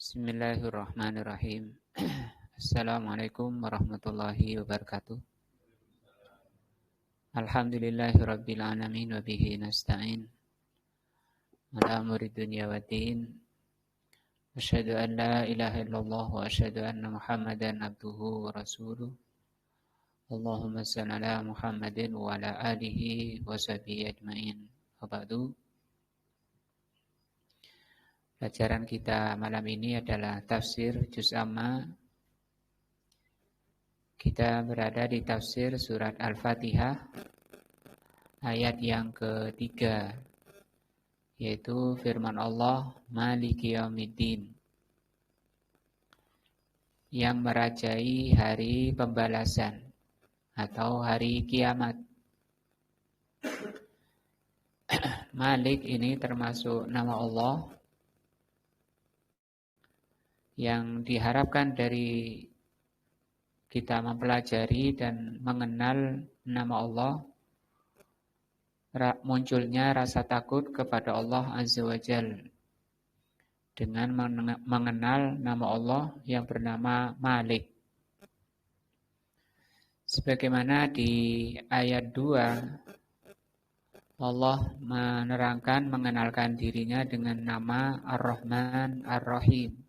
Bismillahirrahmanirrahim. Assalamualaikum warahmatullahi wabarakatuh. Alhamdulillahirabbil alamin wa bihi nasta'in. Ala umuri dunya waddin. Asyhadu an la ilaha illallah wa asyhadu anna Muhammadan abduhu wa rasuluh. Allahumma shalli ala Muhammadin wa ala alihi wa sahbihi ajmain. Wa ba'du. Pelajaran kita malam ini adalah tafsir juz amma. Kita berada di tafsir surat Al-Fatihah ayat yang ketiga, yaitu firman Allah Maliki Yaumiddin, yang merajai hari pembalasan atau hari kiamat. Malik ini termasuk nama Allah yang diharapkan dari kita mempelajari dan mengenal nama Allah, munculnya rasa takut kepada Allah Azza wa Jalla dengan mengenal nama Allah yang bernama Malik. Sebagaimana di ayat 2, Allah menerangkan mengenalkan dirinya dengan nama Ar-Rahman Ar-Rahim.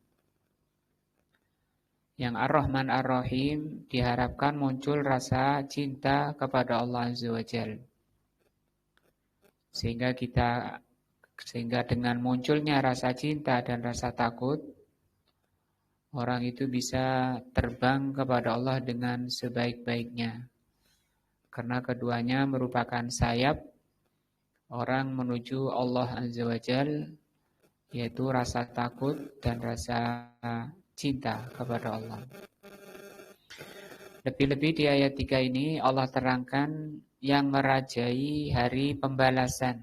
Yang Ar-Rahman Ar-Rahim diharapkan muncul rasa cinta kepada Allah Azza wa Jalla. Sehingga dengan munculnya rasa cinta dan rasa takut, orang itu bisa terbang kepada Allah dengan sebaik-baiknya. Karena keduanya merupakan sayap orang menuju Allah Azza wa Jalla, yaitu rasa takut dan rasa cinta kepada Allah. Lebih-lebih di ayat 3 ini Allah terangkan yang merajai hari pembalasan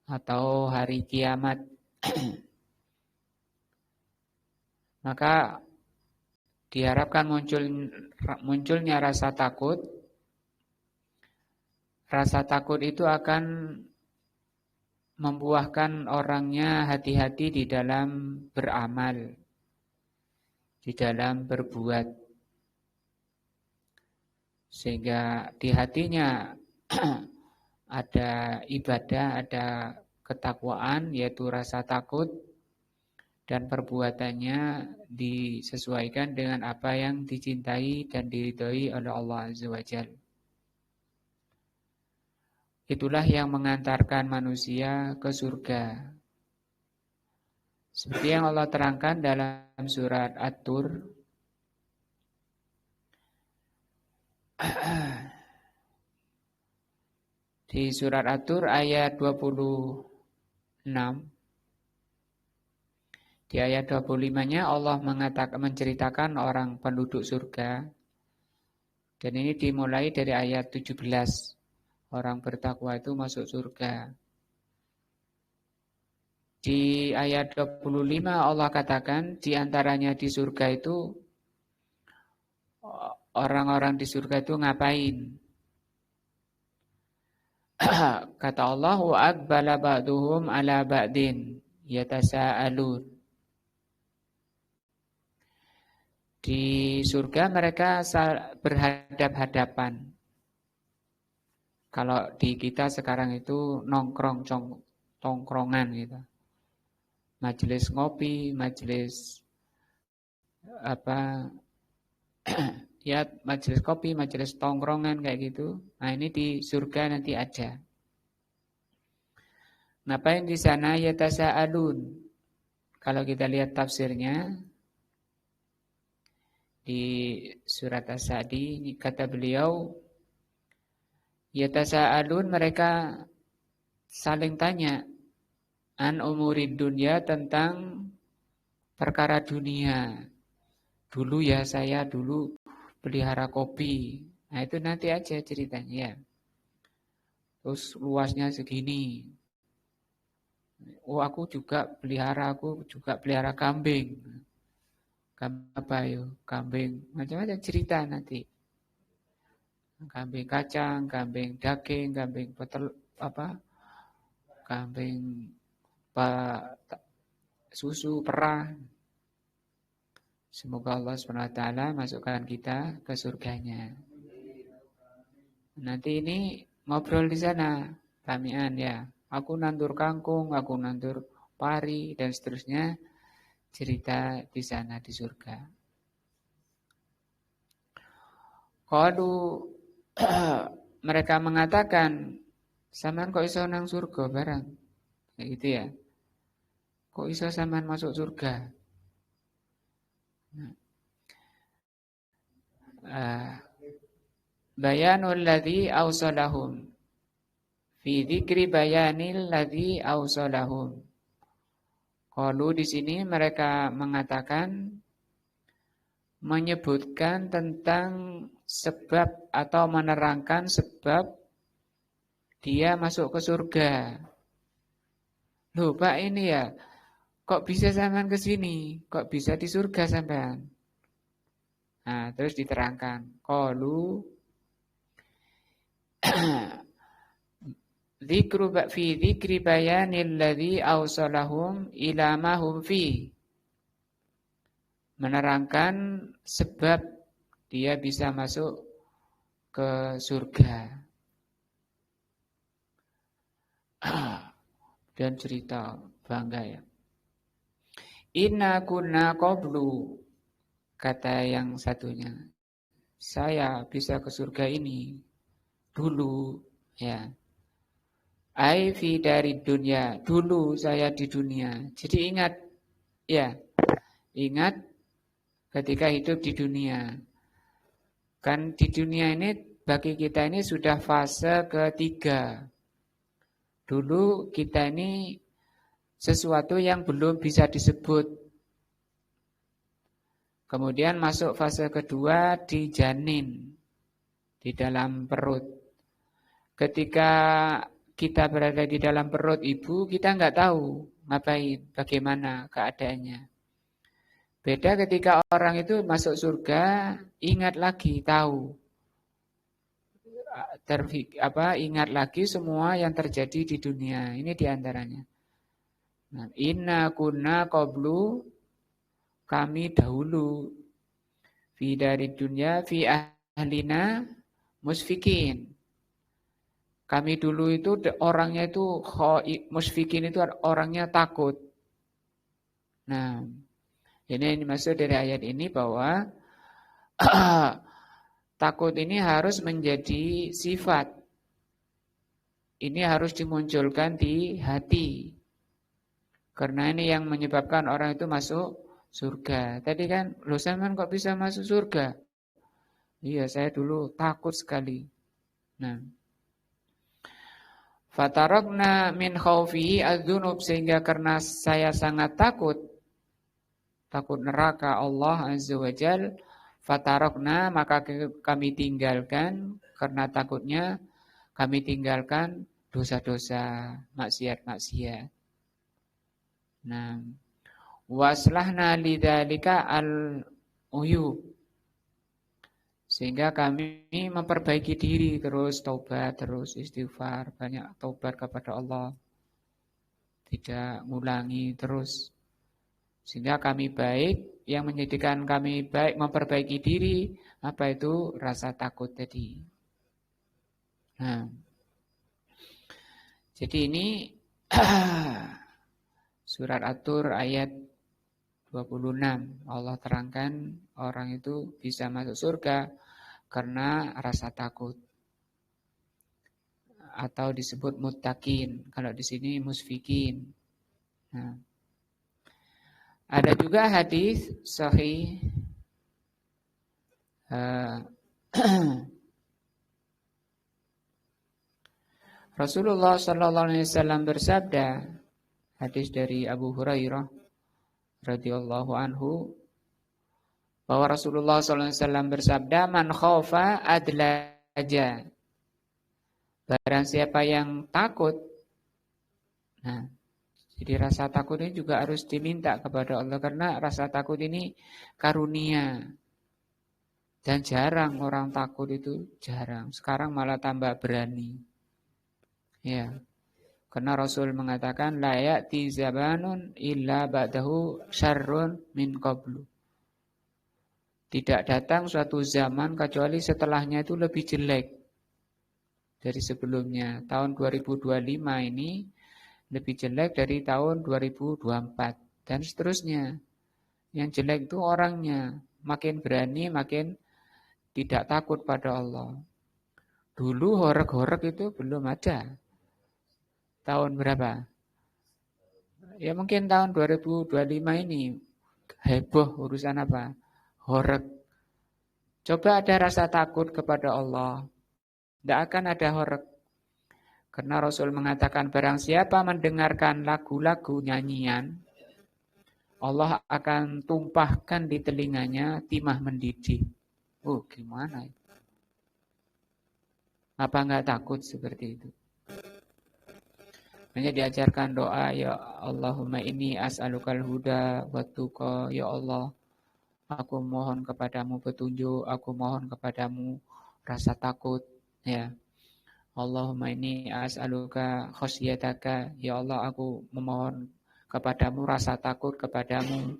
atau hari kiamat. Maka diharapkan munculnya rasa takut. Rasa takut itu akan membuahkan orangnya hati-hati di dalam beramal, di dalam berbuat, sehingga di hatinya ada ibadah, ada ketakwaan, yaitu rasa takut, dan perbuatannya disesuaikan dengan apa yang dicintai dan diridhoi oleh Allah Azza wa Jalla. Itulah yang mengantarkan manusia ke surga. Seperti yang Allah terangkan dalam surat At-Tur di surat At-Tur ayat 26. Di ayat 25-nya Allah menceritakan orang penduduk surga. Dan ini dimulai dari ayat 17. Orang bertakwa itu masuk surga. Di ayat 25 Allah katakan di antaranya di surga itu orang-orang di surga itu ngapain? Kata Allah, wa aqbala ba'duhum ala ba'din yatasaalun. Di surga mereka berhadap-hadapan. Kalau di kita sekarang itu tongkrongan gitu. Majelis ngopi, majelis ya majelis kopi, majelis tongkrongan kayak gitu. Nah, ini di surga nanti ada. Ngapain di sana? Yatasaalun. Kalau kita lihat tafsirnya di surat As-Sa'di, kata beliau, yatasaalun, mereka saling tanya an umurid dunya, tentang perkara dunia. Dulu ya saya dulu pelihara kopi. Nah itu nanti aja ceritanya. Terus luasnya segini. Oh aku juga pelihara kambing. Apa yuk? Kambing. Macam-macam cerita nanti. Kambing kacang, kambing daging, kambing kambing susu, perah. Semoga Allah SWT masukkan kita ke surganya. Nanti ini ngobrol di sana, ramian ya. Aku nandur kangkung, aku nandur pari, dan seterusnya. Cerita di sana di surga. Qalu mereka mengatakan, sampean kok iso nang surga barang? Kayak gitu ya. Kok iso sampean masuk surga? Bayanul ladzi awsalahum fi dzikri bayanil ladzi awsalahum. Qalu di sini mereka mengatakan menyebutkan tentang sebab atau menerangkan sebab dia masuk ke surga. Loh Pak, ini ya, kok bisa sampean ke sini? Kok bisa di surga sampean? Nah, terus diterangkan. Qalu fi dzikri bayanil ladzi awsalahum ila ma hum fi. Menerangkan sebab dia bisa masuk ke surga. Dan cerita bangga ya. Inna kunna qablu, kata yang satunya. Saya bisa ke surga ini dulu ya. Ai fi dari dunia, dulu saya di dunia. Jadi ingat ya, ingat ketika hidup di dunia. Kan di dunia ini bagi kita ini sudah fase ketiga. Dulu kita ini sesuatu yang belum bisa disebut. Kemudian masuk fase kedua di janin, di dalam perut. Ketika kita berada di dalam perut ibu, kita nggak tahu ngapain, bagaimana keadaannya. Beda ketika orang itu masuk surga, ingat lagi, tahu. Ingat lagi semua yang terjadi di dunia. Ini diantaranya. Nah, inna kunna qablu, kami dahulu, fi dari dunia, fi ahlina musfikin. Kami dulu itu orangnya itu musfikin itu orangnya takut. Nah, ini maksud dari ayat ini bahwa takut ini harus menjadi sifat. Ini harus dimunculkan di hati. Karena ini yang menyebabkan orang itu masuk surga. Tadi kan, loh sampean kok bisa masuk surga? Iya, saya dulu takut sekali. Nah, fatarokna min khawfi adzunub, sehingga karena saya sangat takut neraka Allah Azza wa Jal, fatarokna, maka kami tinggalkan, karena takutnya kami tinggalkan dosa-dosa, maksiat-maksiat. Nah, waslahna lidzalika al-uyub, sehingga kami memperbaiki diri, terus taubat, terus istighfar, banyak taubat kepada Allah, tidak ngulangi terus, sehingga kami baik. Yang menjadikan kami baik, memperbaiki diri, apa itu? Rasa takut tadi. Nah, jadi ini surat At-Tur ayat 26. Allah terangkan orang itu bisa masuk surga karena rasa takut. Atau disebut muttaqin. Kalau di sini musfikin. Nah, ada juga hadis sahih Rasulullah sallallahu alaihi wasallam bersabda, hadis dari Abu Hurairah radhiyallahu anhu, bahwa Rasulullah sallallahu alaihi wasallam bersabda, man khaufa adlaja. Barang siapa yang takut. Nah, jadi rasa takut ini juga harus diminta kepada Allah, karena rasa takut ini karunia. Dan jarang orang takut itu, jarang. Sekarang malah tambah berani. Ya. Karena Rasul mengatakan la ya'ti zamanun illa ba'dahu syarrun min qablu. Tidak datang suatu zaman kecuali setelahnya itu lebih jelek dari sebelumnya. Tahun 2025 ini lebih jelek dari tahun 2024 dan seterusnya. Yang jelek itu orangnya, makin berani, makin tidak takut pada Allah. Dulu horeg-horeg itu belum ada. Tahun berapa? Ya mungkin tahun 2025 ini heboh urusan apa? Horeg. Coba ada rasa takut kepada Allah. Tidak akan ada horeg. Karena Rasul mengatakan barang siapa mendengarkan lagu-lagu nyanyian, Allah akan tumpahkan di telinganya timah mendidih. Oh, gimana? Apa enggak takut seperti itu? Hanya diajarkan doa, ya Allahumma inni as'alukal huda wa tuqa, ya Allah, aku mohon kepadamu petunjuk, aku mohon kepadamu rasa takut, ya. Allahumma inni as'aluka khosyataka, ya Allah, aku memohon kepadamu rasa takut kepadamu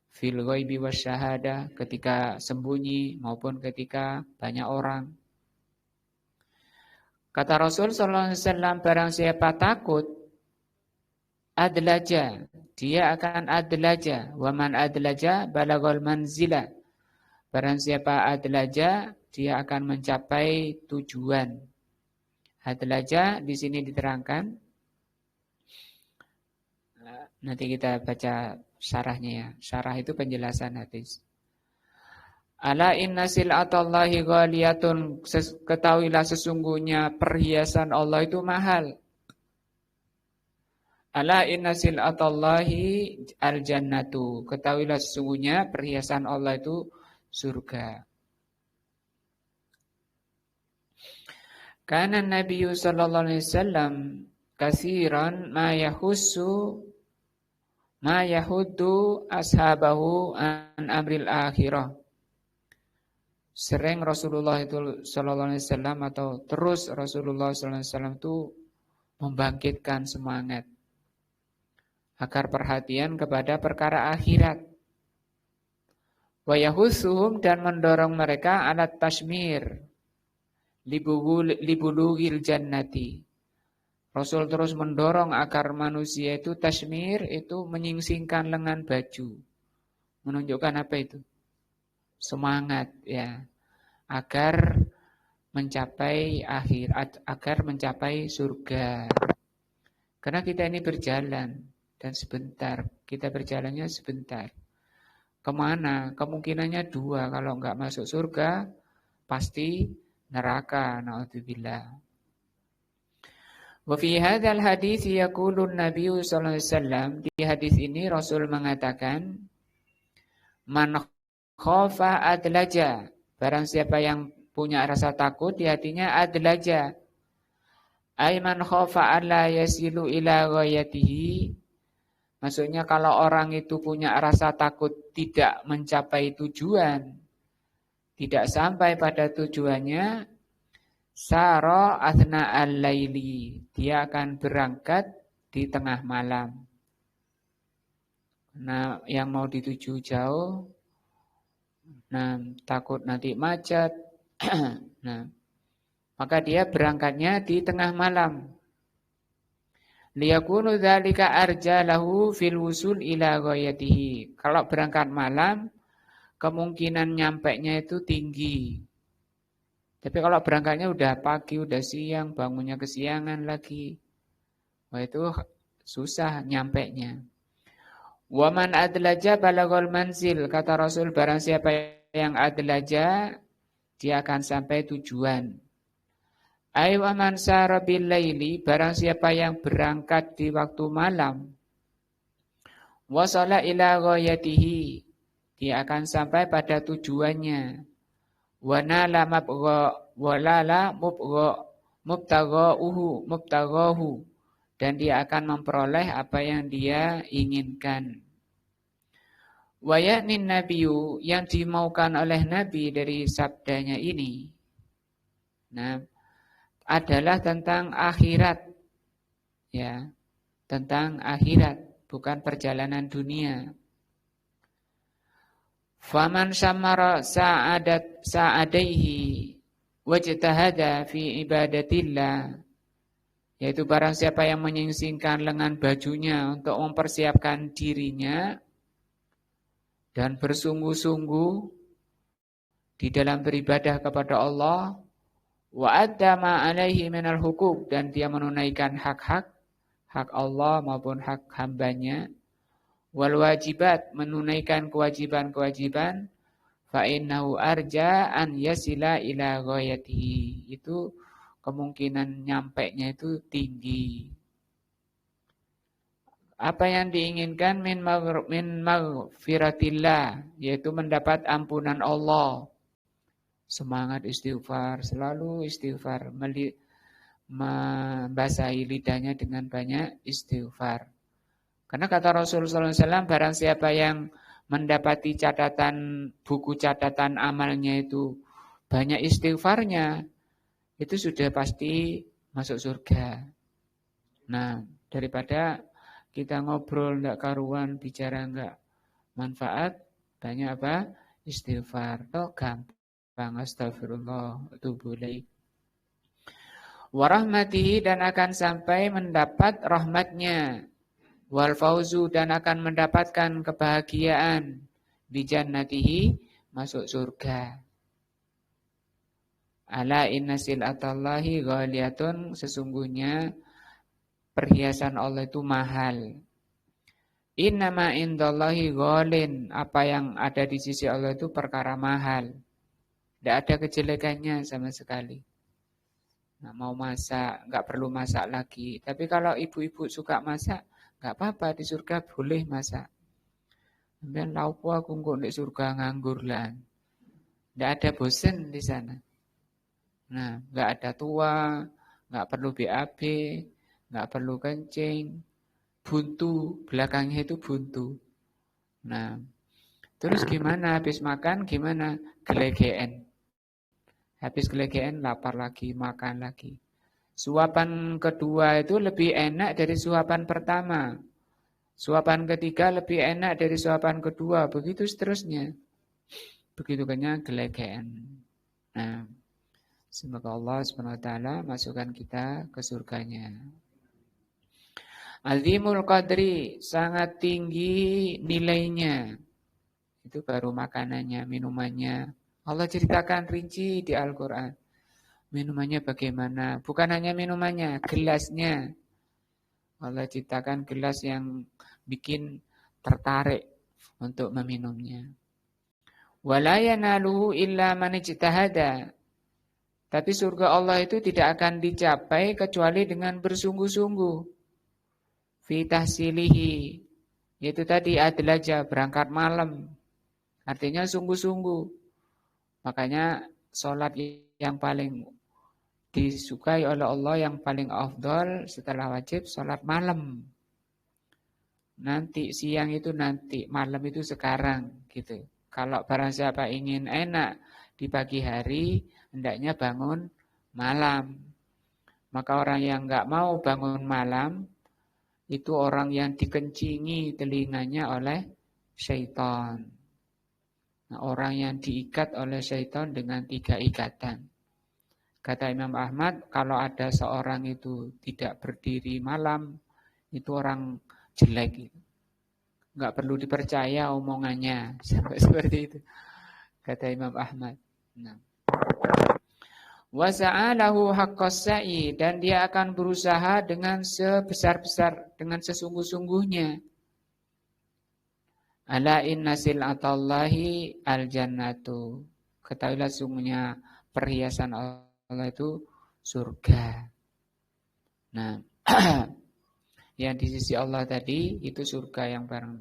fil ghaibi wasyahada, ketika sembunyi maupun ketika banyak orang. Kata Rasul sallallahu alaihi wasallam, barang siapa takut adlaja, dia akan adlaja. Wa man adlaja balaghal manzila. Barang siapa adlaja, dia akan mencapai tujuan. Adlaja di sini diterangkan. Nanti kita baca syarahnya ya. Syarah itu penjelasan hadis. Ala inna sil'atallahi ghaliyatun, ketahuilah sesungguhnya perhiasan Allah itu mahal. Ala inna sil'atallahi al-jannatu, ketahuilah sesungguhnya perhiasan Allah itu surga. Kana Nabi sallallahu alaihi wasallam katsiran ma yahuddu ashabahu an amril akhirah. Sering Rasulullah itu sallallahu alaihi wasallam atau terus Rasulullah sallallahu alaihi wasallam itu membangkitkan semangat agar perhatian kepada perkara akhirat. Wa yahussuhum, dan mendorong mereka alat tashmir libulughil jannati. Rasul terus mendorong agar manusia itu tashmir, itu menyingsingkan lengan baju. Menunjukkan apa itu? Semangat ya, agar mencapai agar mencapai surga. Karena kita ini berjalan dan sebentar, kita berjalannya sebentar. Kemana? Kemungkinannya dua, kalau enggak masuk surga pasti neraka, naudzubillah. Wa fi hadzal hadits yaqulu Nabi sallallahu alaihi wasallam, di hadis ini Rasul mengatakan man khafa adlaja, barang siapa yang punya rasa takut di hatinya adlaja. Ay man khafa alla yasilu ila ghayatihi, maksudnya kalau orang itu punya rasa takut tidak mencapai tujuan, tidak sampai pada tujuannya, sara athna al-laili, dia akan berangkat di tengah malam. Nah, yang mau dituju jauh, nah takut nanti macet, nah maka dia berangkatnya di tengah malam. Liyakunu dzalika arja lahu fil wusul ila ghayatihi. Kalau berangkat malam, kemungkinan nyampainya itu tinggi. Tapi kalau berangkatnya udah pagi, udah siang, bangunnya kesiangan lagi, wah itu susah nyampainya. Wa man adlaja balaghal manzil, kata Rasul, barang siapa yang adlaja, dia akan sampai tujuan. Ay wa man sara bil laili, barang siapa yang berangkat di waktu malam, wasala ila ghayatihi, dia akan sampai pada tujuannya. Wanala mubtaghahu, dan dia akan memperoleh apa yang dia inginkan. Wa ya'nin nabiyyu, yang dimaukan oleh Nabi dari sabdanya ini, nah, adalah tentang akhirat. ya, tentang akhirat, bukan perjalanan dunia. Faman samara sa'adaihi wajtahada fi ibadatillah, yaitu barang siapa yang menyingsingkan lengan bajunya untuk mempersiapkan dirinya dan bersungguh-sungguh di dalam beribadah kepada Allah, wa adda ma alaihi minal hukuk, dan dia menunaikan hak-hak, hak Allah maupun hak hambanya, wal wajibat, menunaikan kewajiban-kewajiban, fa innahu arja an yasila ila ghayatihi, itu kemungkinan nyampainya itu tinggi. Apa yang diinginkan min maghfiratillah, yaitu mendapat ampunan Allah. Semangat istighfar, selalu istighfar, membasahi lidahnya dengan banyak istighfar. Karena kata Rasulullah SAW, barang siapa yang mendapati catatan, buku catatan amalnya itu banyak istighfarnya, itu sudah pasti masuk surga. Nah, daripada kita ngobrol enggak karuan, bicara enggak manfaat, banyak apa? Istighfar. Toh gampang, astagfirullah, tubuh ilaih. Warahmatihi, dan akan sampai mendapat rahmatnya. Wal fauzu, dan akan mendapatkan kebahagiaan. Bijannatihi, masuk surga. Ala inna sil'atallahi ghaliyatun, sesungguhnya perhiasan Allah itu mahal. Innama indallahi ghalin, apa yang ada di sisi Allah itu perkara mahal. Tidak ada kejelekannya sama sekali. Nah, mau masak, nggak perlu masak lagi. Tapi kalau ibu-ibu suka masak, nggak apa-apa, di surga boleh masak. Kemudian laupo aku kok di surga nganggur lah. Tidak ada bosen di sana. Nah, nggak ada tua, nggak perlu BAB, nggak perlu kencing, buntu, belakangnya itu buntu. Nah, terus gimana habis makan, gimana? Gelegean. Habis gelegean, lapar lagi, makan lagi. Suapan kedua itu lebih enak dari suapan pertama. Suapan ketiga lebih enak dari suapan kedua, begitu seterusnya. Begitu kenyang, gelegean. Nah, semoga Allah SWT masukkan kita ke surganya. Azimul qadri, sangat tinggi nilainya. Itu baru makanannya, minumannya. Allah ceritakan rinci di Al-Quran. Minumannya bagaimana? Bukan hanya minumannya, gelasnya. Allah ciptakan gelas yang bikin tertarik untuk meminumnya. Wala yanaluhu illa man ijtahada. Tapi surga Allah itu tidak akan dicapai kecuali dengan bersungguh-sungguh. Fi tahsilihi, yaitu tadi adlaja, berangkat malam. Artinya sungguh-sungguh. Makanya sholat yang paling disukai oleh Allah, yang paling afdal setelah wajib, sholat malam. Nanti siang itu nanti, malam itu sekarang gitu. Kalau barang siapa ingin enak di pagi hari, hendaknya bangun malam. Maka orang yang enggak mau bangun malam, itu orang yang dikencingi telinganya oleh syaitan. Nah, orang yang diikat oleh syaitan dengan 3 ikatan. Kata Imam Ahmad, kalau ada seorang itu tidak berdiri malam, itu orang jelek. Enggak perlu dipercaya omongannya. Sampai seperti itu. Kata Imam Ahmad. Nah. Wasa'alahu haqqas sa'i, dan dia akan berusaha dengan sebesar-besar, dengan sesungguh-sungguhnya. Ala inna sil'atallahi al-jannatu. Ketahuilah sungguhnya perhiasan Allah itu surga. Nah, yang di sisi Allah tadi itu surga yang barang.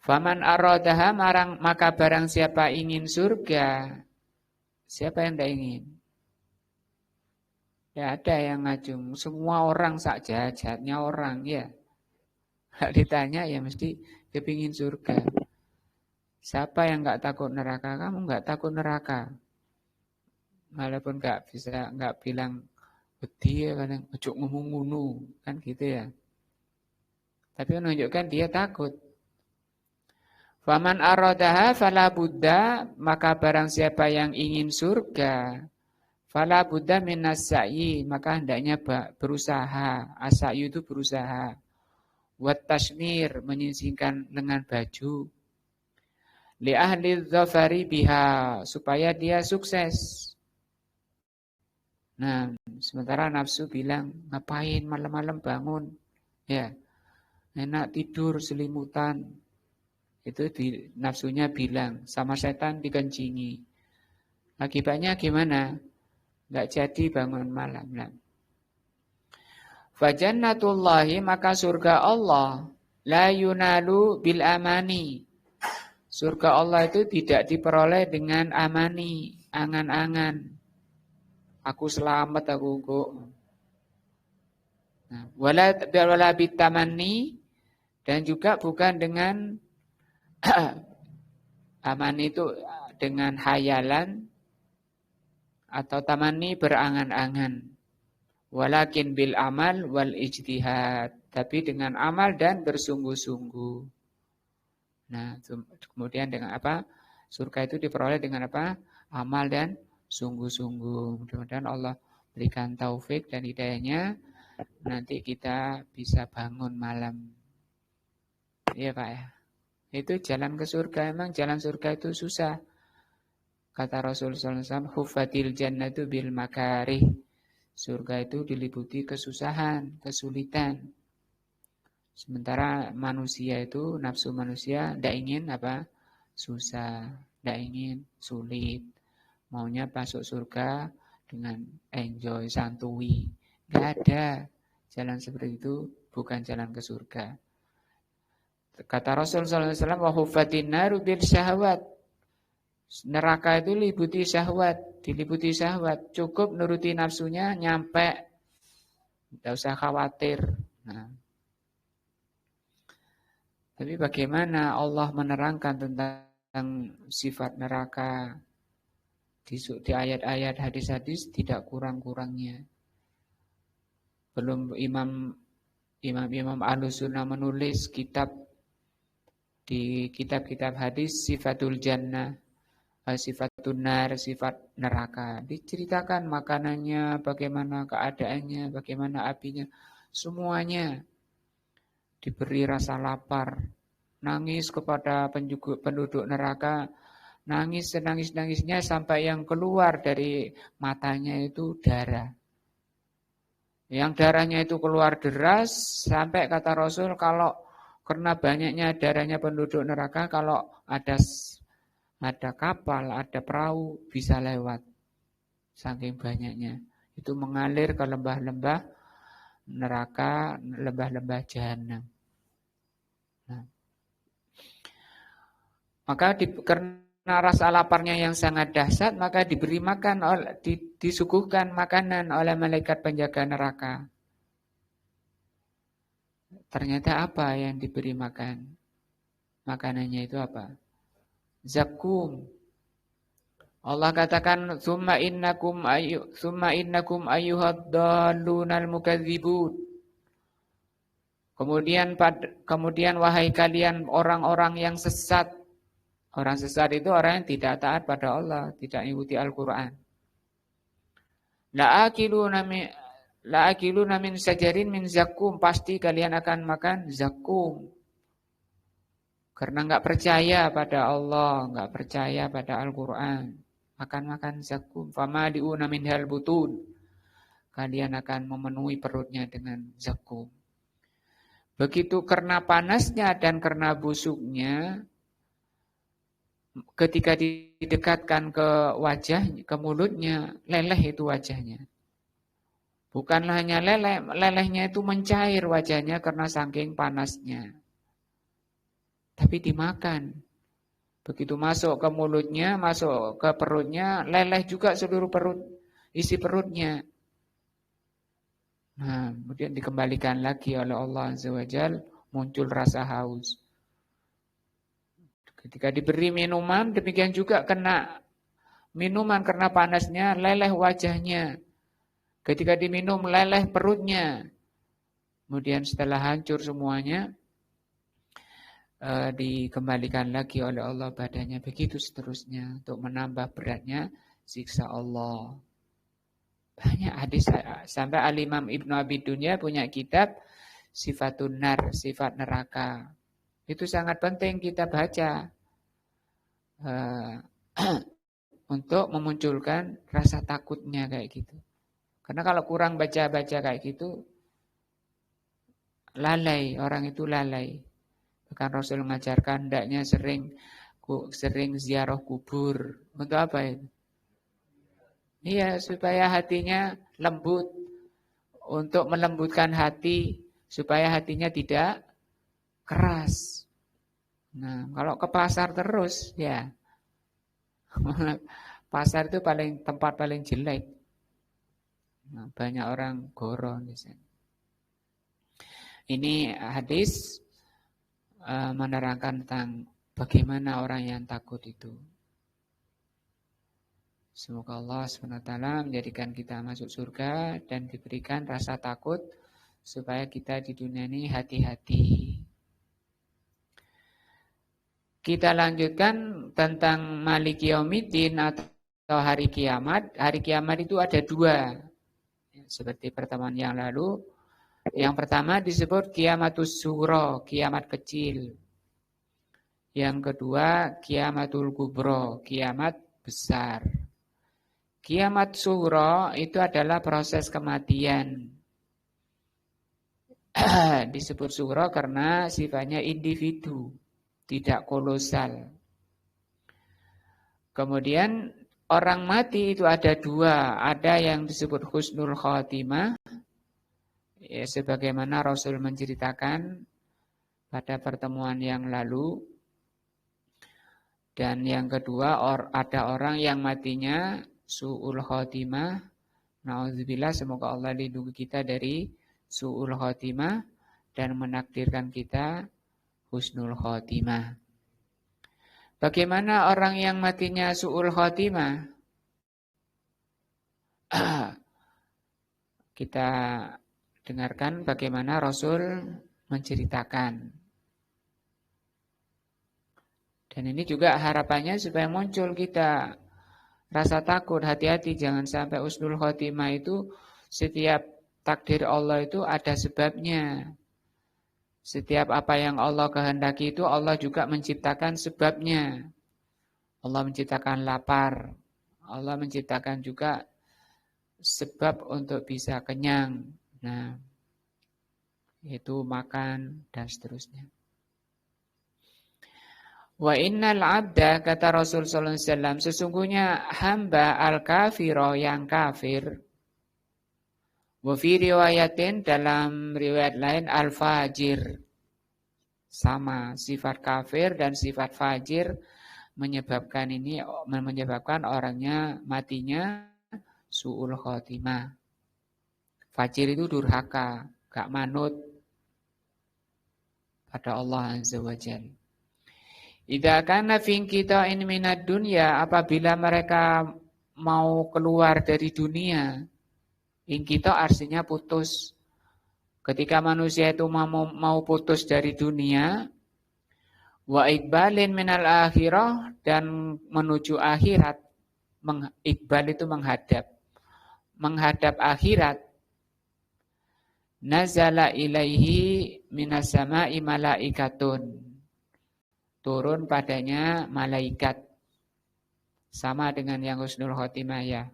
Faman aradaha, maka barang siapa ingin surga, siapa yang tidak ingin? Ya ada yang ngajung. Semua orang saja, jahatnya orang ya. Kalau ditanya ya mesti kepingin surga. Siapa yang nggak takut neraka? Kamu nggak takut neraka. Walaupun nggak bilang Wedi ya kadang ojo ngomong ngono, kan gitu ya. Tapi menunjukkan dia takut. Faman aradaha fala buddha, maka barang siapa yang ingin surga, fala buddha minas sa'i, maka hendaknya berusaha. As-sa'yu itu berusaha. Wat tasmir, menyisingkan lengan baju. Li ahli dzafari biha, supaya dia sukses. Nah, sementara nafsu bilang, ngapain malam-malam bangun? Ya, enak tidur selimutan. Itu nafsunya bilang, sama setan dikencingi. Akibatnya gimana? Nggak jadi bangun malam. Nah. Fajannatullahi, maka surga Allah la yunalu bil amani. Surga Allah itu tidak diperoleh dengan amani, angan-angan. Aku selamat, aku kok. Nah, wala bitamanni, dan juga bukan dengan aman itu dengan hayalan atau tamani berangan-angan. Walakin bil amal wal ijtihad, tapi dengan amal dan bersungguh-sungguh. Nah, kemudian dengan apa? Surga itu diperoleh dengan apa? Amal dan sungguh-sungguh. Mudah-mudahan Allah berikan taufik dan hidayahnya. Nanti kita bisa bangun malam. Iya Pak ya. Itu jalan ke surga. Emang jalan surga itu susah. Kata Rasulullah SAW, hufatil jannatu bil makarih. Surga itu diliputi kesusahan, kesulitan. Sementara manusia itu, nafsu manusia tidak ingin apa? Susah, tidak ingin sulit. Maunya masuk surga dengan enjoy, santui. Tidak ada jalan seperti itu, bukan jalan ke surga. Kata Rasulullah SAW, wa hufatin naru bil syahwat. Neraka itu diliputi syahwat, cukup nuruti nafsunya, nyampe, tidak usah khawatir. Nah. Tapi bagaimana Allah menerangkan tentang sifat neraka di ayat-ayat hadis-hadis tidak kurang-kurangnya. Belum imam Ahlussunnah menulis kitab di kitab-kitab hadis sifatul jannah, sifatun nar, sifat neraka. Diceritakan makanannya, bagaimana keadaannya, bagaimana apinya, semuanya. Diberi rasa lapar, nangis kepada penduduk neraka, nangis senangis-nangisnya sampai yang keluar dari matanya itu darah. Yang darahnya itu keluar deras, sampai kata Rasul kalau karena banyaknya darahnya penduduk neraka, kalau ada kapal, ada perahu, bisa lewat. Saking banyaknya. Itu mengalir ke lembah-lembah neraka, lembah-lembah jahanam. Nah. Maka karena rasa laparnya yang sangat dahsyat, maka diberi makan, disuguhkan makanan oleh malaikat penjaga neraka. Ternyata apa yang diberi makan? Makanannya itu apa? Zakum. Allah katakan, "Tsumma innakum ayyuhad-dallunal mukadzibun." Kemudian wahai kalian orang-orang yang sesat. Orang sesat itu orang yang tidak taat pada Allah, tidak mengikuti Al-Qur'an. La'akiluna min sajarin min zakum, pasti kalian akan makan zakum. Karena enggak percaya pada Allah, enggak percaya pada Al-Qur'an, makan zakum. Famadi'una minhal butun. Kalian akan memenuhi perutnya dengan zakum. Begitu karena panasnya dan karena busuknya, ketika didekatkan ke wajah, ke mulutnya, leleh itu wajahnya. Bukanlah hanya lelehnya itu mencair wajahnya karena saking panasnya. Tapi dimakan. Begitu masuk ke mulutnya, masuk ke perutnya, leleh juga seluruh perut, isi perutnya. Nah, kemudian dikembalikan lagi oleh Allah Azza wa Jalla, muncul rasa haus. Ketika diberi minuman, demikian juga kena minuman karena panasnya, leleh wajahnya. Ketika diminum meleleh perutnya. Kemudian setelah hancur semuanya, dikembalikan lagi oleh Allah badannya. Begitu seterusnya untuk menambah beratnya siksa Allah. Banyak hadis sampai Al-Imam Ibnu Abi Dunya punya kitab Sifatun Nar, sifat neraka. Itu sangat penting kita baca untuk memunculkan rasa takutnya kayak gitu. Karena kalau kurang baca-baca kayak gitu, lalai, orang itu lalai. Bahkan Rasul mengajarkan hendaknya sering ziarah kubur. Untuk apa itu? Iya, supaya hatinya lembut. Untuk melembutkan hati, supaya hatinya tidak keras. Nah, kalau ke pasar terus, ya pasar itu tempat paling jelek. Nah, banyak orang goro di sana. Ini hadis menerangkan tentang bagaimana orang yang takut itu. Semoga Allah SWT menjadikan kita masuk surga dan diberikan rasa takut supaya kita di dunia ini hati-hati. Kita lanjutkan tentang Maliki Yaumiddin atau hari kiamat. Hari kiamat itu ada dua. Seperti pertemuan yang lalu. Yang pertama disebut kiamatus sugro, kiamat kecil. Yang kedua kiamatul kubro, kiamat besar. Kiamat sugro itu adalah proses kematian. Disebut sugro karena sifatnya individu, tidak kolosal. Kemudian orang mati itu ada dua. Ada yang disebut husnul khotimah, ya, sebagaimana Rasul menceritakan pada pertemuan yang lalu. Dan yang kedua, ada orang yang matinya su'ul khotimah. Na'udzubillah, semoga Allah lindungi kita dari su'ul khotimah dan menakdirkan kita husnul khotimah. Bagaimana orang yang matinya su'ul khotimah? Kita dengarkan bagaimana Rasul menceritakan. Dan ini juga harapannya supaya muncul kita rasa takut, hati-hati, jangan sampai husnul khotimah itu setiap takdir Allah itu ada sebabnya. Setiap apa yang Allah kehendaki itu Allah juga menciptakan sebabnya. Allah menciptakan lapar. Allah menciptakan juga sebab untuk bisa kenyang. Nah, itu makan dan seterusnya. Wa innal abda, kata Rasul sallallahu alaihi wasallam, sesungguhnya hamba al-kafiro yang kafir. Wa fi riwayatin, dalam riwayat lain, al-fajir. Sama, sifat kafir dan sifat fajir menyebabkan orangnya matinya su'ul khotimah. Fajir itu durhaka, gak manut pada Allah Azza wa Jalla. Idza kana fi qita'in minad dunya, apabila mereka mau keluar dari dunia. Inqita artinya putus. Ketika manusia itu mau putus dari dunia, wa iqbalin minal akhirah, dan menuju akhirat. Iqbal itu menghadap akhirat. Nazala ilaihi minas sama'i malaikatun, turun padanya malaikat. Sama dengan yang husnul khotimah ya.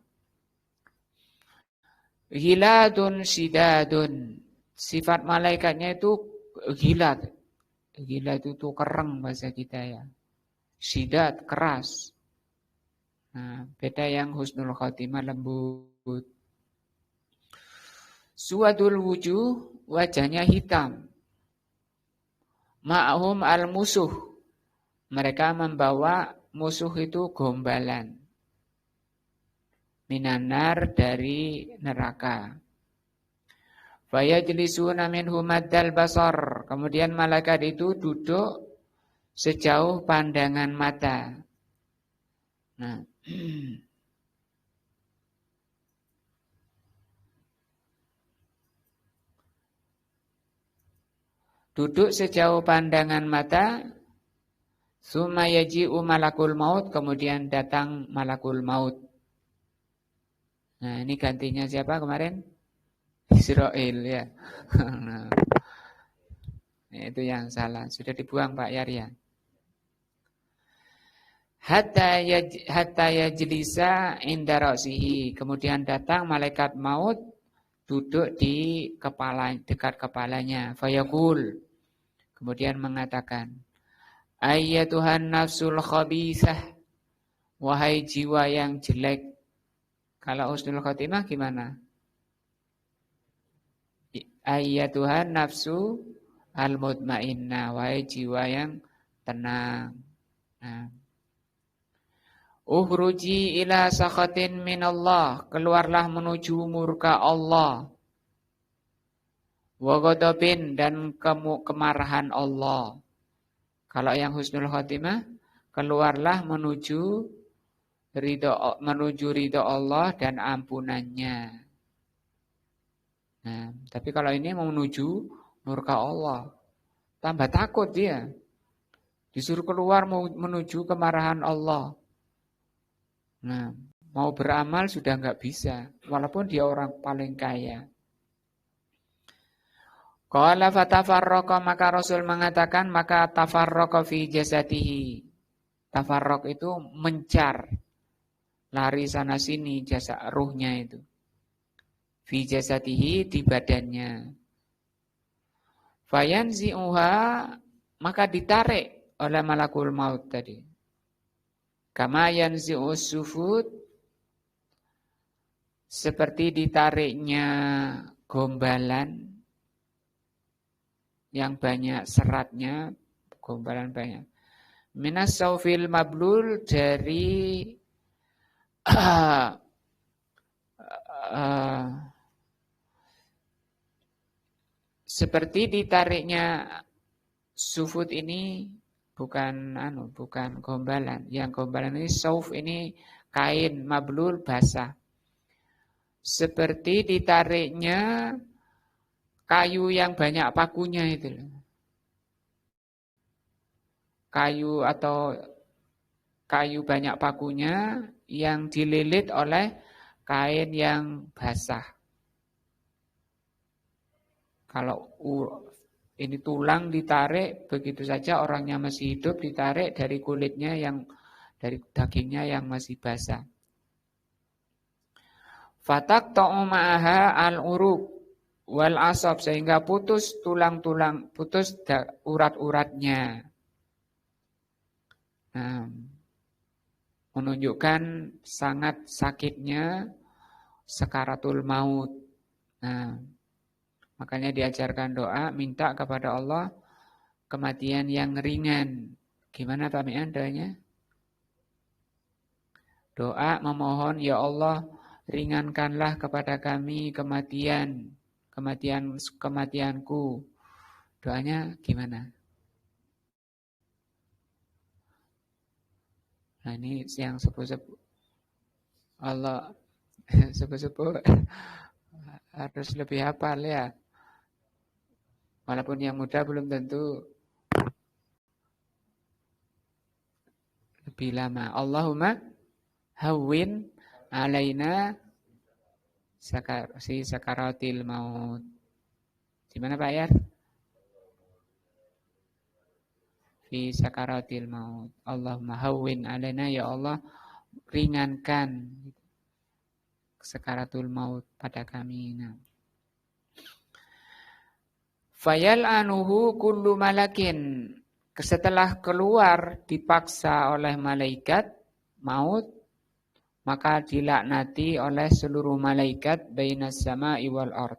Ghiladun sidadun, sifat malaikatnya itu gilad. Gilad itu kereng bahasa kita ya. Sidad, keras. Nah, beda yang husnul khotimah lembut. Suwadul wujuh, wajahnya hitam. Ma'hum al-musuh, mereka membawa musuh itu gombalan. Minanar, dari neraka. Fayajlisuna minhum maddal basar, kemudian malaikat itu duduk sejauh pandangan mata. Nah, Duduk sejauh pandangan mata, summa yaji'u malakul maut, kemudian datang malakul maut. Nah, ini gantinya siapa kemarin? Israel ya. Nah, itu yang salah. Sudah dibuang Pak Yarya. Hatta yajlisa inda ra'sihi. Kemudian datang malaikat maut duduk di kepala, dekat kepalanya. Fayaqul. Kemudian mengatakan, ayyatuhan nafsul khabithah. Wahai jiwa yang jelek. Kalau husnul khotimah gimana? Ayyatuhan nafsu al-mutmainnah. Wahai jiwa yang tenang. Nah. Ukhruji ila sakhatin minallah, keluarlah menuju murka Allah. Wa ghadabin, dan kemarahan Allah. Kalau yang husnul khatimah, keluarlah menuju ridho Allah dan ampunannya. Nah, tapi kalau ini mau menuju murka Allah, tambah takut dia. Disuruh keluar mau menuju kemarahan Allah. Nah, mau beramal sudah enggak bisa, walaupun dia orang paling kaya. Qala fatafarraqa, maka Rasul mengatakan, maka tafarraqa fi jasadihi. Tafarraq itu mencar, lari sana sini jasa ruhnya itu. Fi jasadihi, di badannya. Fayanzi'uha, maka ditarik oleh malakul maut tadi. Kama yanzi'us sufut, seperti ditariknya gombalan yang banyak seratnya, gombalan banyak. Minas saufil mablul, dari seperti ditariknya sufut ini. Bukan gombalan. Yang gombalan ini sauf, ini kain mablul basah. Seperti ditariknya kayu yang banyak pakunya itu. Kayu banyak pakunya yang dililit oleh kain yang basah. Kalau ini tulang ditarik, begitu saja orangnya masih hidup, ditarik dari kulitnya dari dagingnya yang masih basah. Fataqta'u ma'aha al-uruq wal asab, sehingga putus tulang-tulang, putus urat-uratnya. Nah, menunjukkan sangat sakitnya sakaratul maut. Nah, makanya diajarkan doa, minta kepada Allah kematian yang ringan. Gimana Pak Mian doanya? Doa memohon, ya Allah, ringankanlah kepada kami kematianku. Doanya gimana? Nah, ini yang sepuh-sepuh. Allah sepuh-sepuh harus lebih hafal ya. Walaupun yang muda belum tentu lebih lama. Allahumma hawwin alaina sakaratil maut. Di mana Pak Yar? Fi sakaratil maut. Allahumma hawwin alaina, ya Allah, ringankan sakaratul maut pada kami. Nah. Fayal anuhu kullu malakin. Setelah keluar dipaksa oleh malaikat maut, maka dilaknati oleh seluruh malaikat bainas sama'i wal ard.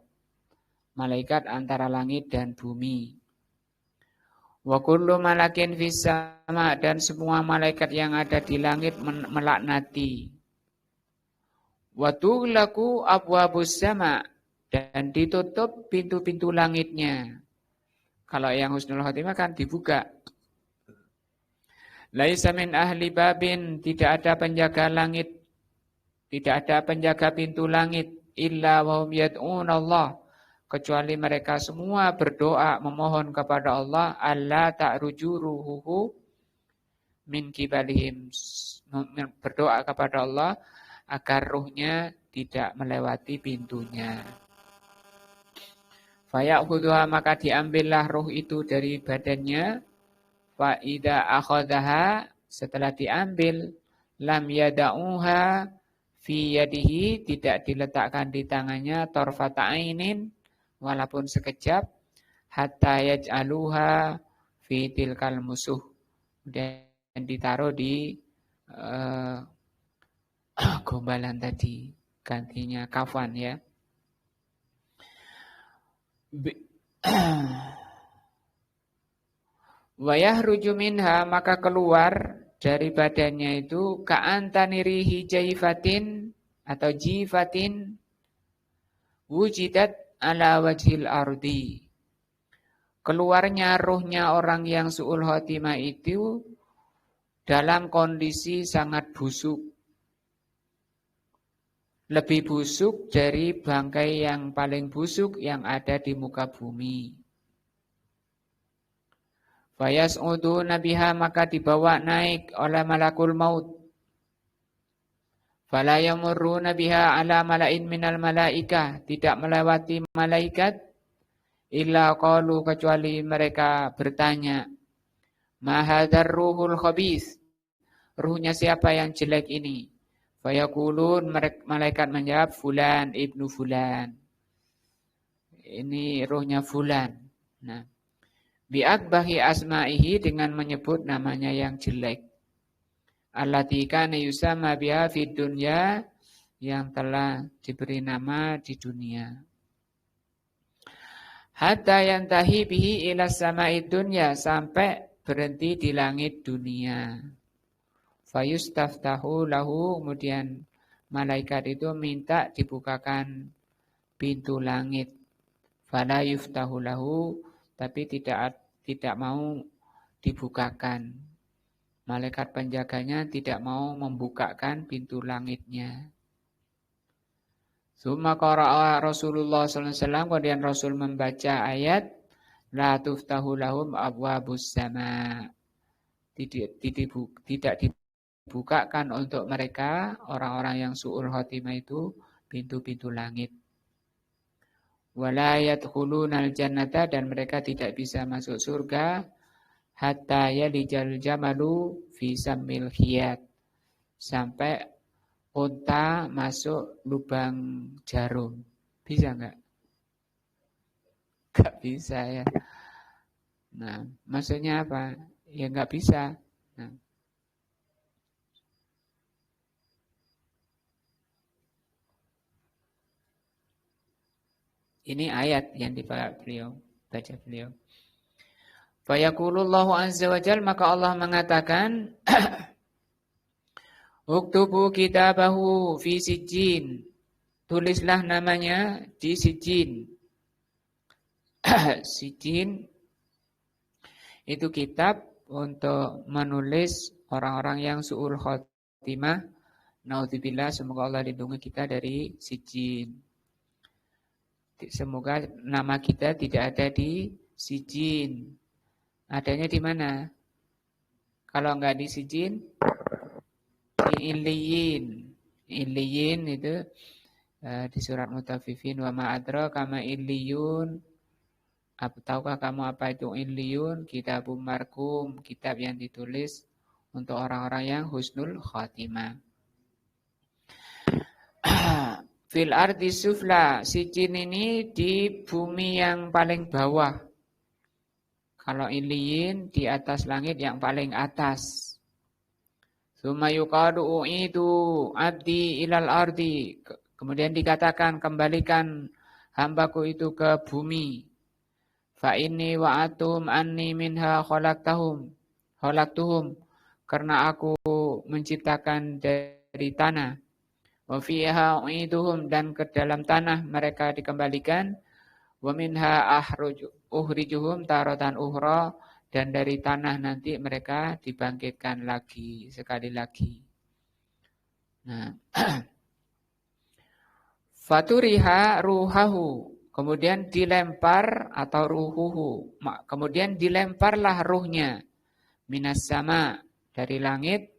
Malaikat antara langit dan bumi. Wa kullu malakin fis sama', dan semua malaikat yang ada di langit melaknati. Wa tughlaqu abwabus sama', dan ditutup pintu-pintu langitnya. Kalau yang husnul khotimah kan dibuka. Laisa min ahli babin, tidak ada penjaga langit, tidak ada penjaga pintu langit, illa wa hum yad'un Allah, kecuali mereka semua berdoa memohon kepada Allah alla ta'ruju ruhuhu min kibalihim, berdoa kepada Allah agar ruhnya tidak melewati pintunya. Faya'khudhuha, maka diambillah ruh itu dari badannya. Fa idza akhadhaha, setelah diambil, lam yada'uha fi yadihi, tidak diletakkan di tangannya, tarfata ainin, walaupun sekejap, hatta yaj'aluha fi tilkal musuh, dan ditaruh di gombalan tadi, gantinya kafan ya. Wa yahruju minha, maka keluar dari badannya itu ka'antanirihi jaifatin atau jifatin wujidat ala wajhil ardi. Keluarnya ruhnya orang yang su'ul khotimah itu dalam kondisi sangat busuk. Lebih busuk dari bangkai yang paling busuk yang ada di muka bumi. Fayas'udu nabiha, maka dibawa naik oleh malakul maut. Fala yamurru nabiha ala malain minal malaikah, tidak melewati malaikat. Illa qalu, kecuali mereka bertanya, ma hadzal ruhul khabith, ruhnya siapa yang jelek ini? Fayaqulun, malaikat menjawab, fulan ibnu fulan. Ini ruhnya fulan. Nah, bi'akbahi asma'ihi, dengan menyebut namanya yang jelek. Allati kana yusama biha fid dunya, yang telah diberi nama di dunia. Hatta yantahi bihi ila sama'id dunya, sampai berhenti di langit dunia. Fayustaftahu lahu, kemudian malaikat itu minta dibukakan pintu langit. Fala yuftahu lahu, tapi tidak mau dibukakan. Malaikat penjaganya tidak mau membukakan pintu langitnya. Summa qara'a Rasulullah sallallahu alaihi wasallam, kemudian Rasul membaca ayat la tuftahu lahum abwabus sama. Tidak dibukakan untuk mereka, orang-orang yang su'ul khotimah itu, pintu-pintu langit. Wala yadkhulunal jannata, dan mereka tidak bisa masuk surga hatta yalijal jamalu fi sammil khiyat, sampai unta masuk lubang jarum. Bisa enggak? Enggak bisa ya. Nah, maksudnya apa? Ya enggak bisa. Nah, ini ayat yang dibaca beliau. Fayaqulullahu azza wa jalla, maka Allah mengatakan, uktubu kitabahu fi sijjin, tulislah namanya di sijjin. Sijjin itu kitab untuk menulis orang-orang yang su'ul khotimah. Naudzubillah, semoga Allah lindungi kita dari sijjin. Semoga nama kita tidak ada di sijjin. Adanya di mana? Kalau enggak di sijjin, di illiyin. Illiyin itu di surat Mutaffifin, wa ma adraka ma illiyun. Tahukah kamu apa itu illiyun? Kitabum marqum, kitab yang ditulis untuk orang-orang yang husnul khatimah. Fil ardi sufla, sijjin ini di bumi yang paling bawah. Kalau illiyin di atas langit yang paling atas. Tsumma yuqadu u'idu abdi ilal ardi. Kemudian dikatakan, kembalikan hambaku itu ke bumi. Fa inni wa'atum anni minha khalaqtuhum, karena aku menciptakan dari tanah. Wa fiha u'iduhum, dan ke dalam tanah mereka dikembalikan. Wa minha uhrijuhum taratan ukhra, dan dari tanah nanti mereka dibangkitkan lagi, sekali lagi. Nah, faturiha ruhahu, Kemudian dilempar atau ruhuhu. Kemudian dilemparlah ruhnya minas sama dari langit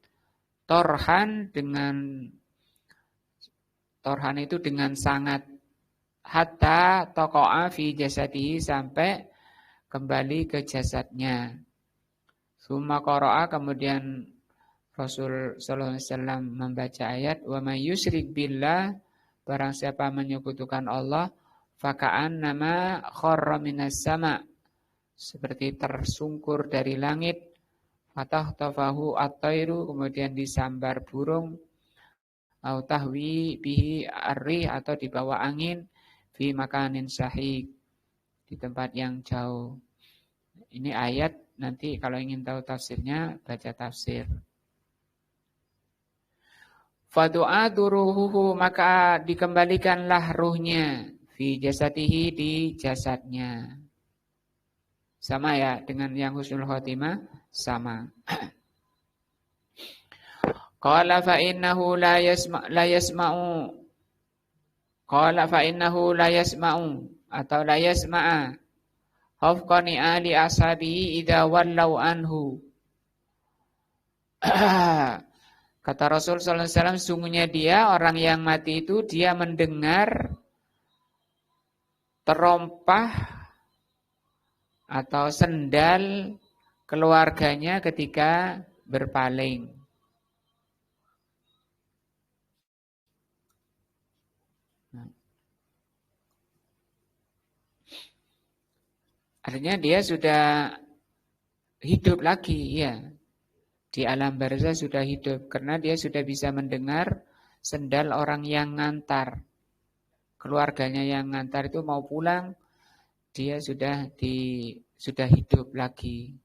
torhan itu dengan sangat hatta toko'a fi jasadihi sampai kembali ke jasadnya. Summa qara'a kemudian Rasul sallallahu alaihi wasallam membaca ayat wa may yusyrik billah barang siapa menyekutukan Allah faka'an nama kharra minas sama seperti tersungkur dari langit fatah tafahu at-tairu kemudian disambar burung au tahwi bihi arri atau dibawa angin fi makanin sahih di tempat yang jauh. Ini ayat nanti kalau ingin tahu tafsirnya baca tafsir. Fadu'atu ruhuhu maka dikembalikanlah ruhnya fi jasadihi di jasadnya. Sama ya dengan yang husnul khotimah sama. Qala fa innahu la yasma'u. Qala fa innahu la yasma'u atau la yasma'a. Hafqani ali ashabihi idza wallau anhu. Kata Rasul sallallahu alaihi wasallam sungguhnya dia orang yang mati itu dia mendengar terompah atau sendal keluarganya ketika berpaling. Artinya dia sudah hidup lagi ya. Di alam barzah sudah hidup karena dia sudah bisa mendengar sendal orang yang ngantar. Keluarganya yang ngantar itu mau pulang, dia sudah hidup lagi.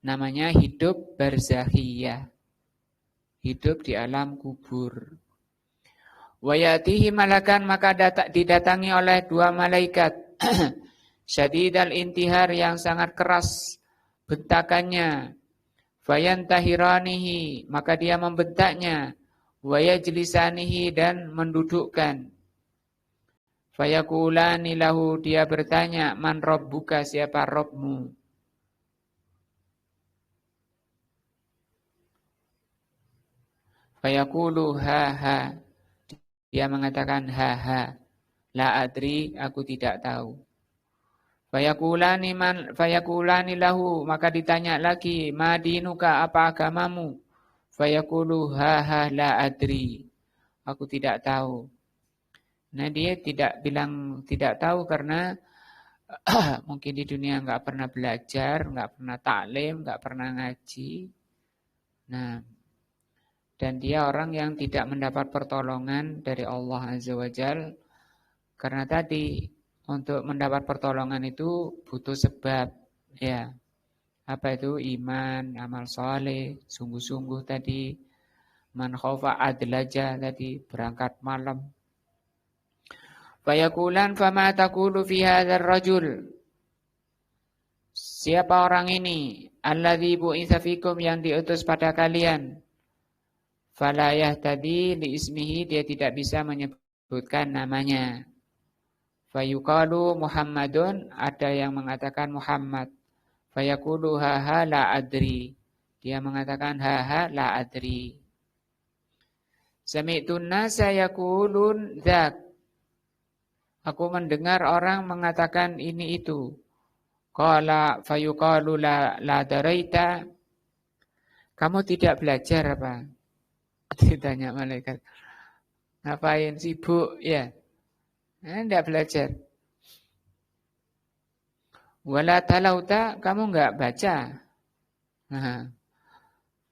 Namanya hidup barzakhiyah. Hidup di alam kubur. Wayatihi malakan maka didatangi oleh dua malaikat. Syadidal intihar yang sangat keras bentakannya. Fayantahiranihi maka dia membentaknya. Wayajlisanihi dan mendudukkan. Fayakulani lahu dia bertanya man rabbuka siapa Rabbmu. Fayaqulu ha ha. Dia mengatakan ha ha. La adri aku tidak tahu. Fayakulani lahu maka ditanya lagi madinuka apa agamamu. Fayaqulu ha ha la adri. Aku tidak tahu. Nah dia tidak bilang tidak tahu karena mungkin di dunia enggak pernah belajar, enggak pernah taklim, enggak pernah ngaji. Nah, dan dia orang yang tidak mendapat pertolongan dari Allah Azza wa Jalla karena tadi untuk mendapat pertolongan itu butuh sebab, ya. Apa itu? Iman, amal soleh, sungguh-sungguh tadi, man khaufa adlaja tadi, berangkat malam. Fayakulan fama taqulu fi hadzal rajul. Siapa orang ini? Alladzi bu'itsa fikum yang diutus pada kalian. Fala yahtadi li ismihi dia tidak bisa menyebutkan namanya. Fayuqalu Muhammadun ada yang mengatakan Muhammad. Fayaqulu ha la adri. Dia mengatakan ha la adri. Sami'tun nasa yaqulun dzak. Aku mendengar orang mengatakan ini itu. Qala fayuqalu la daraita. Kamu tidak belajar apa? Ditanya malaikat. Ngapain sibuk ya? Tidak belajar. Wala talauta, kamu enggak baca. Nah,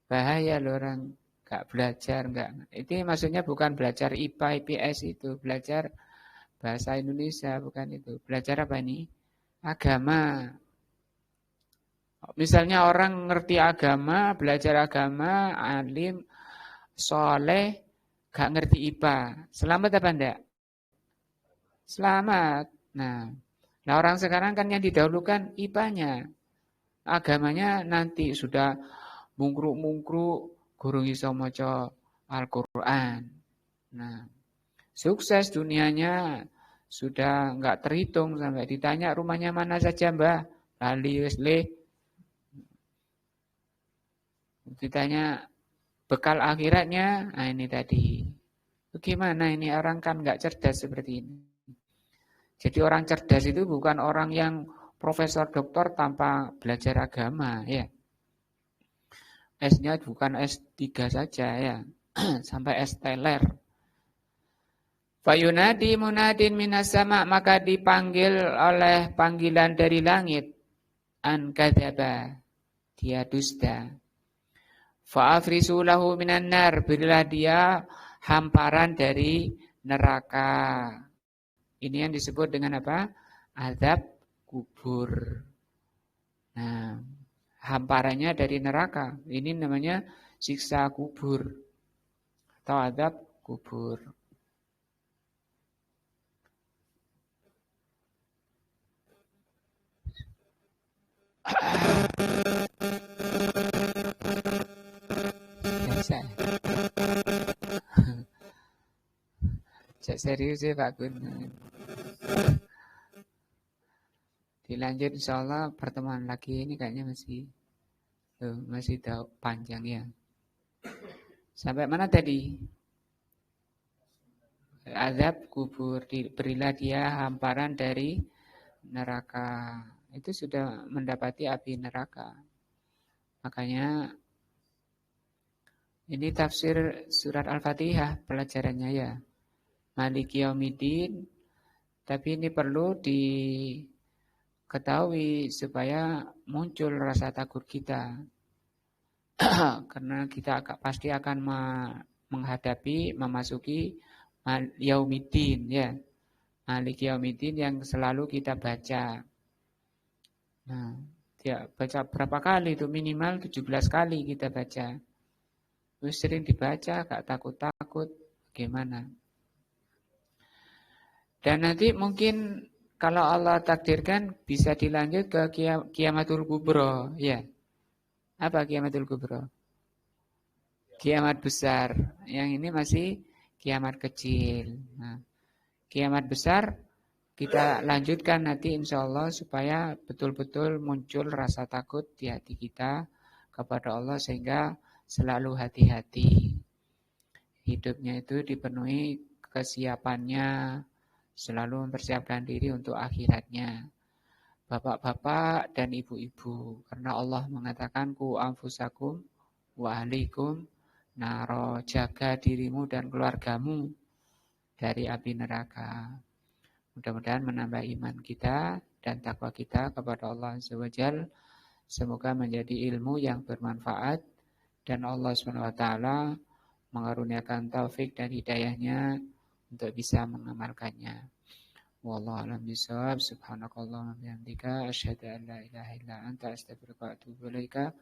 bahaya loh orang enggak belajar, enggak. Itu maksudnya bukan belajar IPA, IPS itu, belajar bahasa Indonesia, bukan itu. Belajar apa ini? Agama. Misalnya orang ngerti agama, belajar agama, alim, soleh, enggak ngerti IPA. Selamat apa enggak? Selamat. Nah, orang sekarang kan yang didahulukan IPA-nya. Agamanya nanti sudah mungkruk-mungkruk gurung iso maca Al-Qur'an. Nah, sukses dunianya sudah enggak terhitung sampai ditanya rumahnya mana saja Mbah, lali wis le. Ditanya bekal akhiratnya, nah ini tadi. Bagaimana ini orang kan enggak cerdas seperti ini. Jadi orang cerdas itu bukan orang yang profesor doktor tanpa belajar agama ya. S-nya bukan S3 saja ya, sampai S teler. Fayunadi munadin minas sama, maka dipanggil oleh panggilan dari langit. An kadzaba, dia dusta. Fa'afrisu lahu minan nar, berilah dia hamparan dari neraka. Ini yang disebut dengan apa? Azab kubur. Nah, hamparannya dari neraka. Ini namanya siksa kubur atau azab kubur. Biasa. Cek serius ya Pak Gun. Dilanjut insya Allah pertemuan lagi ini kayaknya masih panjang ya. Sampai mana tadi? Azab kubur, berilah dia hamparan dari neraka. Itu sudah mendapati api neraka. Makanya ini tafsir surat Al-Fatihah pelajarannya ya. Maliki Yaumiddin. Tapi ini perlu diketahui supaya muncul rasa takut kita. Karena kita pasti akan menghadapi, memasuki Yaumiddin ya. Maliki Yaumiddin yang selalu kita baca. Nah, ya baca berapa kali itu? Minimal 17 kali kita baca. Terus sering dibaca, gak takut-takut. Bagaimana? Dan nanti mungkin kalau Allah takdirkan bisa dilanjut ke kiamatul kubro. Ya. Apa kiamatul kubro? Kiamat besar. Yang ini masih kiamat kecil. Nah, kiamat besar kita lanjutkan nanti insya Allah supaya betul-betul muncul rasa takut di hati kita kepada Allah sehingga selalu hati-hati. Hidupnya itu dipenuhi kesiapannya, selalu mempersiapkan diri untuk akhiratnya. Bapak-bapak dan ibu-ibu, karena Allah mengatakan ku anfusakum wa ahlikum naro, jaga dirimu dan keluargamu dari api neraka. Mudah-mudahan menambah iman kita dan takwa kita kepada Allah Azza wa Jalla. Semoga menjadi ilmu yang bermanfaat dan Allah SWT mengaruniakan taufik dan hidayahnya untuk bisa mengamalkannya. Wallahu a'lam bishawab. Subhanakallahumma wa bihamdika asyhadu an la ilaha illa anta astaghfiruka wa atubu ilaika.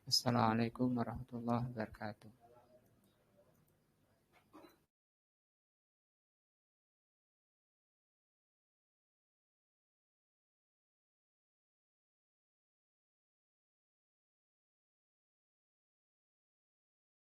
Assalamualaikum warahmatullahi wabarakatuh.